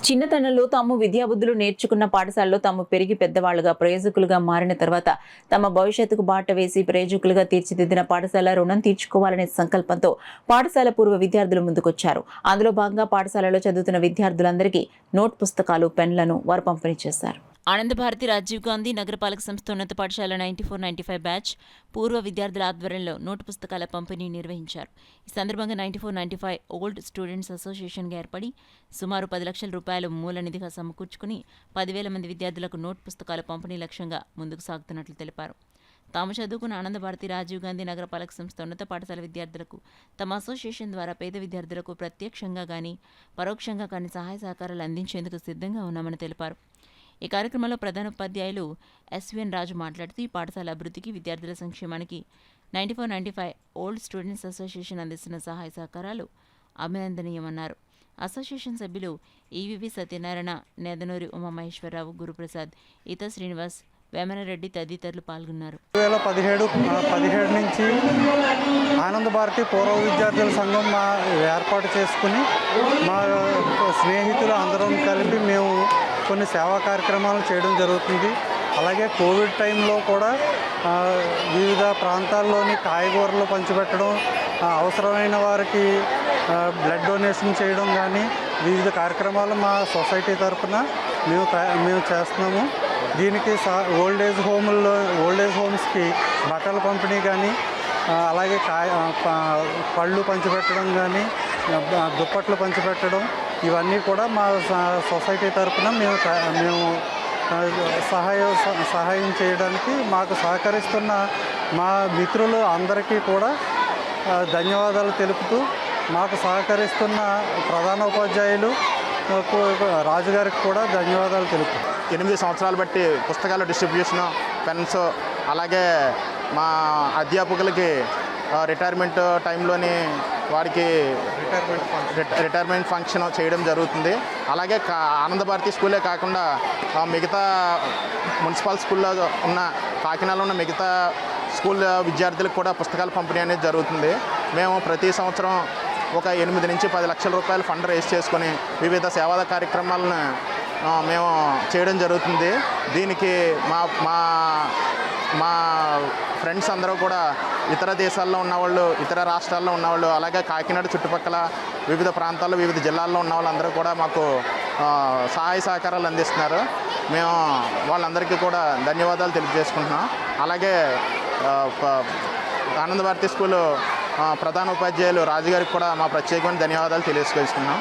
చిన్నతనంలో తాము విద్యాబుద్ధులు నేర్చుకున్న పాఠశాలలో తాము పెరిగి పెద్దవాళ్లుగా ప్రయోజకులుగా మారిన తర్వాత తమ భవిష్యత్తుకు బాట వేసి ప్రయోజకులుగా తీర్చిదిద్దిన పాఠశాల రుణం తీర్చుకోవాలనే సంకల్పంతో పాఠశాల పూర్వ విద్యార్థులు ముందుకొచ్చారు. అందులో భాగంగా పాఠశాలలో చదువుతున్న విద్యార్థులందరికీ నోట్ పుస్తకాలు, పెన్లను వారు పంపిణీ చేశారు. ఆనంద భారతి రాజీవ్ గాంధీ నగరపాలక సంస్థ ఉన్నత పాఠశాల 94-95 బ్యాచ్ పూర్వ విద్యార్థుల ఆధ్వర్యంలో నోటు పుస్తకాల పంపిణీ నిర్వహించారు. ఈ సందర్భంగా 94-95 ఓల్డ్ స్టూడెంట్స్ అసోసియేషన్గా ఏర్పడి సుమారు 10 లక్షల రూపాయలు మూల నిధిగా సమకూర్చుకుని 10,000 మంది విద్యార్థులకు నోటు పుస్తకాల పంపిణీ లక్ష్యంగా ముందుకు సాగుతున్నట్లు తెలిపారు. తాము చదువుకున్న ఆనంద భారతి రాజీవ్ గాంధీ నగరపాలక సంస్థ ఉన్నత పాఠశాల విద్యార్థులకు తమ అసోసియేషన్ ద్వారా పేద విద్యార్థులకు ప్రత్యక్షంగా కానీ పరోక్షంగా కానీ సహాయ సహకారాలు అందించేందుకు సిద్ధంగా ఉన్నామని తెలిపారు. ఈ కార్యక్రమంలో ప్రధాన ఉపాధ్యాయులు ఎస్విఎన్ రాజు మాట్లాడుతూ ఈ పాఠశాల అభివృద్ధికి, విద్యార్థుల సంక్షేమానికి 94-95 ఓల్డ్ స్టూడెంట్స్ అసోసియేషన్ అందిస్తున్న సహాయ సహకారాలు అభినందనీయమన్నారు. అసోసియేషన్ సభ్యులు ఈవివి సత్యనారాయణ, నేదనూరి ఉమామహేశ్వరరావు, గురుప్రసాద్, ఈత శ్రీనివాస్, వేమనరెడ్డి తదితరులు పాల్గొన్నారు. 2017 నుంచి ఆనంద భారతి పూర్వ విద్యార్థుల సంఘం ఏర్పాటు చేసుకుని మా స్నేహితులు అందరం కలిపి మేము కొన్ని సేవా కార్యక్రమాలు చేయడం జరుగుతుంది. అలాగే కోవిడ్ టైంలో కూడా వివిధ ప్రాంతాల్లోని కాయగూరలు పంచిపెట్టడం, అవసరమైన వారికి బ్లడ్ డొనేషన్ చేయడం కానీ వివిధ కార్యక్రమాలు మా సొసైటీ తరఫున మేము చేస్తున్నాము. దీనికి ఓల్డ్ ఏజ్ హోమ్స్కి బట్టల పంపిణీ కానీ, అలాగే పళ్ళు పంచిపెట్టడం కానీ, దుప్పట్లు పంచిపెట్టడం, ఇవన్నీ కూడా మా సొసైటీ తరఫున మేము సహాయం చేయడానికి మాకు సహకరిస్తున్న మా మిత్రులు అందరికీ కూడా ధన్యవాదాలు తెలుపుతూ, మాకు సహకరిస్తున్న ప్రధాన ఉపాధ్యాయులు రాజుగారికి కూడా ధన్యవాదాలు తెలుపుతూ 8 సంవత్సరాలు బట్టి పుస్తకాల డిస్ట్రిబ్యూషను, పెన్స్, అలాగే మా అధ్యాపకులకి రిటైర్మెంట్ టైంలోని వారికి రిటైర్మెంట్ ఫంక్షన్ చేయడం జరుగుతుంది. అలాగే ఆనంద భారతి స్కూలే కాకుండా మిగతా మున్సిపల్ స్కూల్లో ఉన్న కాకినాడలో ఉన్న మిగతా స్కూల్ విద్యార్థులకు కూడా పుస్తకాల పంపిణీ అనేది జరుగుతుంది. మేము ప్రతి సంవత్సరం ఒక 8 నుంచి 10 లక్షల రూపాయలు ఫండ్ రేస్ చేసుకొని వివిధ సేవా కార్యక్రమాలను మేము చేయడం జరుగుతుంది. దీనికి మా ఫ్రెండ్స్ అందరూ కూడా ఇతర దేశాల్లో ఉన్నవాళ్ళు, ఇతర రాష్ట్రాల్లో ఉన్నవాళ్ళు, అలాగే కాకినాడ చుట్టుపక్కల వివిధ ప్రాంతాల్లో, వివిధ జిల్లాల్లో ఉన్న వాళ్ళందరూ కూడా మాకు సహాయ సహకారాలు అందిస్తున్నారు. మేము వాళ్ళందరికీ కూడా ధన్యవాదాలు తెలియజేసుకుంటున్నాం. అలాగే ఆనంద భారతి స్కూలు ప్రధాన ఉపాధ్యాయులు రాజుగారికి కూడా మా ప్రత్యేకమైన ధన్యవాదాలు తెలియజేసుకుంటున్నాం.